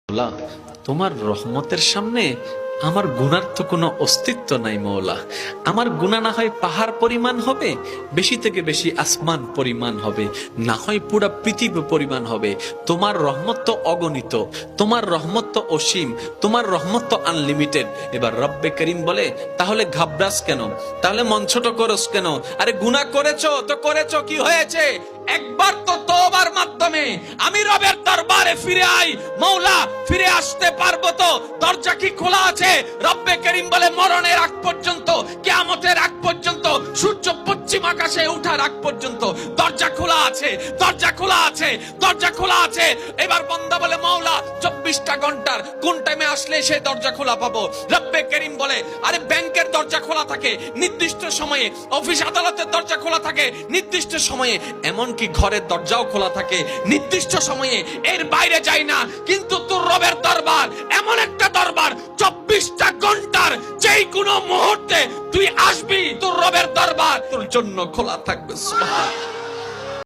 মৌলা, তোমার রহমতের সামনে আমার গুনার তো কোনো অস্তিত্ব নাই মৌলা। আমার গুনাহ না হয় পাহাড় পরিমাণ হবে, বেশি থেকে বেশি আসমান পরিমাণ হবে, না হয় পুরা পৃথিবী পরিমাণ হবে। তোমার রহমত তো অগণিত, তোমার রহমত তো অসীম, তোমার রহমত তো আনলিমিটেড। এবার রব্বে করিম বলে, তাহলে ঘাবড়াস কেন, তাহলে মন ছোট করস কেন? আরে গুনাহ করেছো তো করেছো, কি হয়েছে? একবার তো তওবার মাধ্যমে আমি রবের দরবারে ফিরে আই। মৌলা, ফিরে আসতে পারবো তো? দরজা কি খোলা আছে? রব্বে করিম বলে, মরণের আগ পর্যন্ত, কিয়ামতের আগ পর্যন্ত, সূর্য পশ্চিম আকাশে ওঠার আগ পর্যন্ত দরজা খোলা আছে, দরজা খোলা আছে, দরজা খোলা আছে। এবার বান্দা বলে, মৌলা 24টা ঘন্টার কোন টাইমে আসলে সেই দরজা খোলা পাবো? রব্বে করিম বলে, আরে ব্যাংকের দরজা খোলা থাকে নির্দিষ্ট সময়ে, অফিস আদালতের দরজা খোলা থাকে নির্দিষ্ট সময়ে, এমনকি ঘরের দরজাও খোলা থাকে নির্দিষ্ট সময়ে, এর বাইরে যাই না। কিন্তু তোর রবের দরবার এমন একটা দরবার, 24টা ঘন্টার যেই কোনো মুহূর্তে তুই আসবি, তোর রবের দরবার তোর জন্য খোলা থাকবে। সুবহানাল্লাহ।